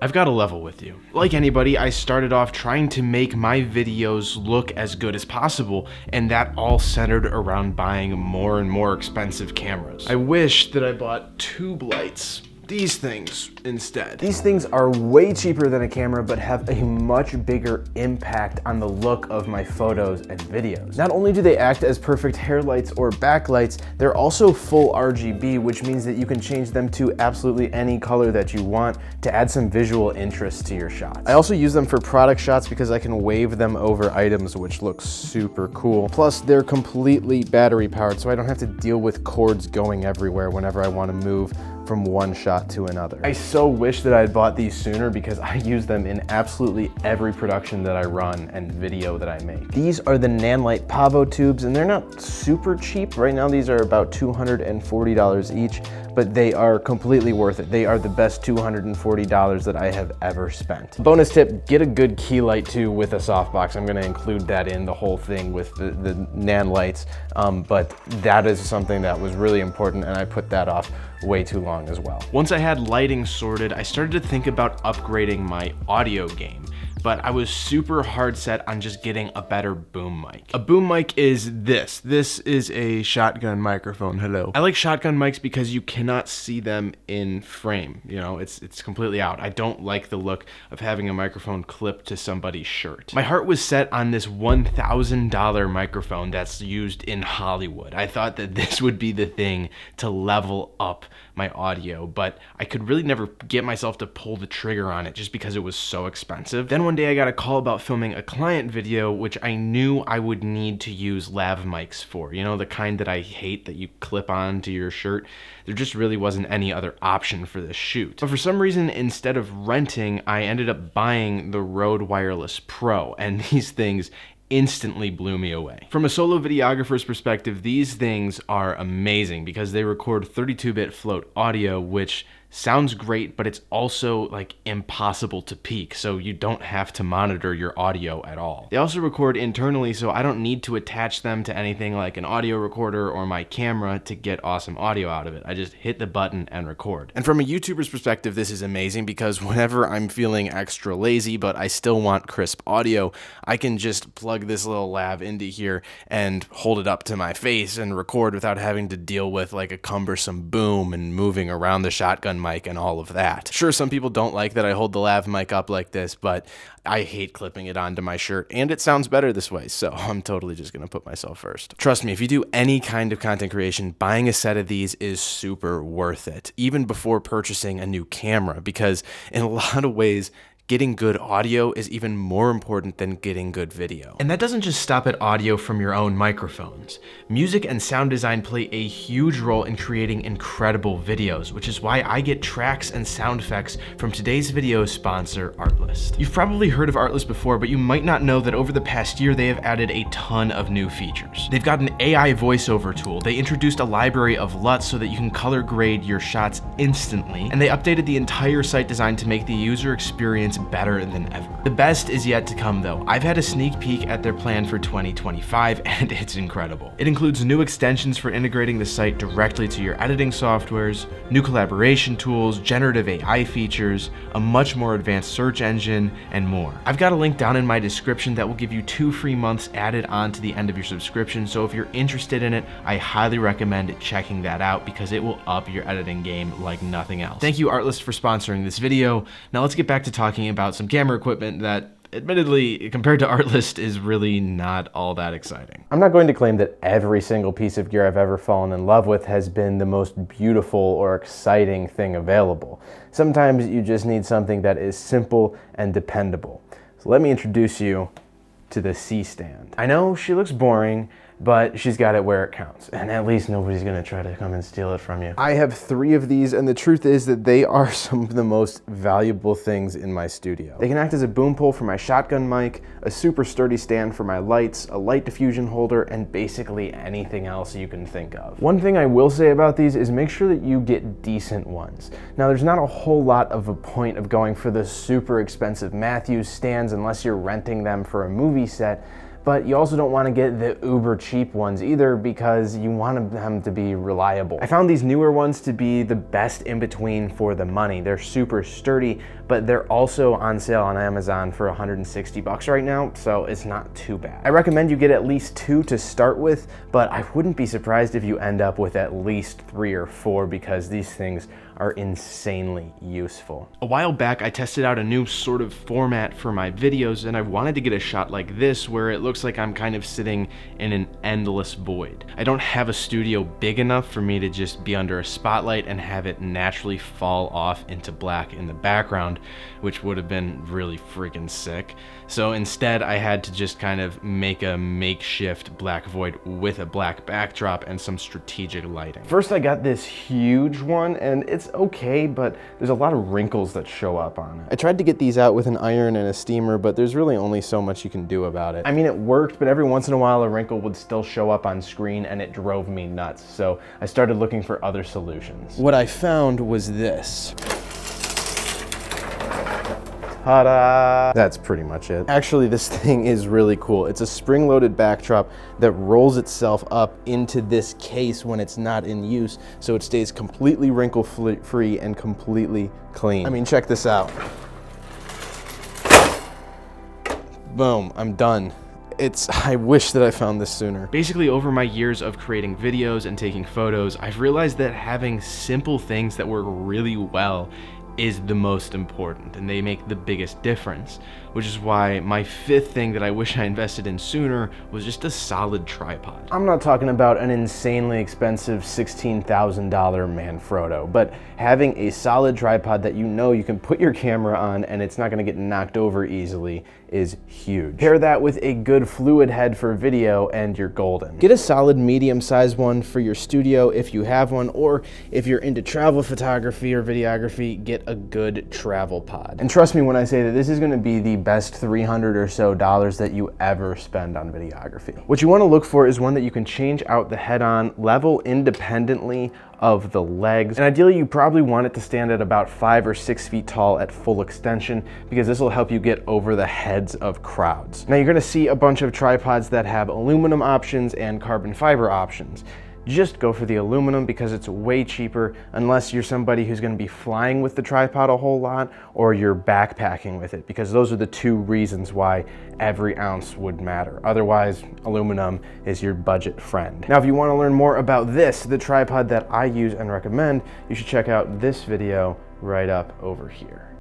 I've got to level with you. Like anybody, I started off trying to make my videos look as good as possible, and that all centered around buying more and more expensive cameras. I wish that I bought tube lights. These things instead. These things are way cheaper than a camera, but have a much bigger impact on the look of my photos and videos. Not only do they act as perfect hair lights or backlights, they're also full RGB, which means that you can change them to absolutely any color that you want to add some visual interest to your shots. I also use them for product shots because I can wave them over items, which looks super cool. Plus, they're completely battery powered, so I don't have to deal with cords going everywhere whenever I want to move from one shot to another. I so wish that I had bought these sooner because I use them in absolutely every production that I run and video that I make. These are the Nanlite Pavo tubes, and they're not super cheap. Right now these are about $240 each, but they are completely worth it. They are the best $240 that I have ever spent. Bonus tip, get a good key light too with a softbox. I'm gonna include that in the whole thing with the Nanlites, but that is something that was really important, and I put that off way too long as well. Once I had lighting sorted, I started to think about upgrading my audio game, but I was super hard set on just getting a better boom mic. A boom mic is this. This is a shotgun microphone. Hello. I like shotgun mics because you cannot see them in frame. You know, it's completely out. I don't like the look of having a microphone clipped to somebody's shirt. My heart was set on this $1,000 microphone that's used in Hollywood. I thought that this would be the thing to level up my audio, but I could really never get myself to pull the trigger on it just because it was so expensive. Then one day I got a call about filming a client video, which I knew I would need to use lav mics for. You know, the kind that I hate that you clip on to your shirt. There just really wasn't any other option for this shoot. But for some reason, instead of renting, I ended up buying the Rode Wireless Pro, and these things instantly blew me away. From a solo videographer's perspective, these things are amazing because they record 32-bit float audio, which sounds great, but it's also like impossible to peak, so you don't have to monitor your audio at all. They also record internally, so I don't need to attach them to anything like an audio recorder or my camera to get awesome audio out of it. I just hit the button and record. And from a YouTuber's perspective, this is amazing because whenever I'm feeling extra lazy, but I still want crisp audio, I can just plug this little lav into here and hold it up to my face and record without having to deal with like a cumbersome boom and moving around the shotgun mic and all of that. Sure, some people don't like that I hold the lav mic up like this, but I hate clipping it onto my shirt, and it sounds better this way, so I'm totally just gonna put myself first. Trust me, if you do any kind of content creation, buying a set of these is super worth it, even before purchasing a new camera, because in a lot of ways, getting good audio is even more important than getting good video. And that doesn't just stop at audio from your own microphones. Music and sound design play a huge role in creating incredible videos, which is why I get tracks and sound effects from today's video sponsor, Artlist. You've probably heard of Artlist before, but you might not know that over the past year, they have added a ton of new features. They've got an AI voiceover tool. They introduced a library of LUTs so that you can color grade your shots instantly, and they updated the entire site design to make the user experience better than ever. The best is yet to come though. I've had a sneak peek at their plan for 2025 and it's incredible. It includes new extensions for integrating the site directly to your editing softwares, new collaboration tools, generative AI features, a much more advanced search engine, and more. I've got a link down in my description that will give you 2 free months added on to the end of your subscription, so if you're interested in it, I highly recommend checking that out because it will up your editing game like nothing else. Thank you Artlist for sponsoring this video. Now let's get back to talking about some camera equipment that, admittedly, compared to Artlist, is really not all that exciting. I'm not going to claim that every single piece of gear I've ever fallen in love with has been the most beautiful or exciting thing available. Sometimes you just need something that is simple and dependable. So let me introduce you to the C-stand. I know she looks boring, but she's got it where it counts, and at least nobody's gonna try to come and steal it from you. I have 3 of these, and the truth is that they are some of the most valuable things in my studio. They can act as a boom pole for my shotgun mic, a super sturdy stand for my lights, a light diffusion holder, and basically anything else you can think of. One thing I will say about these is make sure that you get decent ones. Now, there's not a whole lot of a point of going for the super expensive Matthews stands unless you're renting them for a movie set, but you also don't want to get the uber cheap ones either because you want them to be reliable. I found these newer ones to be the best in between for the money. They're super sturdy, but they're also on sale on Amazon for 160 bucks right now, so it's not too bad. I recommend you get at least 2 to start with, but I wouldn't be surprised if you end up with at least 3 or 4 because these things are insanely useful. A while back, I tested out a new sort of format for my videos, and I wanted to get a shot like this where it looks like I'm kind of sitting in an endless void. I don't have a studio big enough for me to just be under a spotlight and have it naturally fall off into black in the background, which would have been really freaking sick. So instead, I had to just kind of make a makeshift black void with a black backdrop and some strategic lighting. First, I got this huge one, and it's okay, but there's a lot of wrinkles that show up on it. I tried to get these out with an iron and a steamer, but there's really only so much you can do about it. I mean, it worked, but every once in a while a wrinkle would still show up on screen and it drove me nuts, so I started looking for other solutions. What I found was this. Ta-da! That's pretty much it. Actually, this thing is really cool. It's a spring-loaded backdrop that rolls itself up into this case when it's not in use, so it stays completely wrinkle-free and completely clean. I mean, check this out. Boom, I'm done. I wish that I found this sooner. Basically, over my years of creating videos and taking photos, I've realized that having simple things that work really well is the most important, and they make the biggest difference, which is why my 5th thing that I wish I invested in sooner was just a solid tripod. I'm not talking about an insanely expensive $16,000 Manfrotto, but having a solid tripod that you know you can put your camera on and it's not gonna get knocked over easily is huge. Pair that with a good fluid head for video and you're golden. Get a solid medium-sized one for your studio if you have one, or if you're into travel photography or videography, get a good travel pod. And trust me when I say that this is gonna be the best $300 or so that you ever spend on videography. What you wanna look for is one that you can change out the head on level independently of the legs. And ideally, you probably want it to stand at about 5 or 6 feet tall at full extension, because this will help you get over the heads of crowds. Now, you're gonna see a bunch of tripods that have aluminum options and carbon fiber options. Just go for the aluminum because it's way cheaper, unless you're somebody who's gonna be flying with the tripod a whole lot or you're backpacking with it, because those are the 2 reasons why every ounce would matter. Otherwise, aluminum is your budget friend. Now, if you wanna learn more about this, the tripod that I use and recommend, you should check out this video right up over here.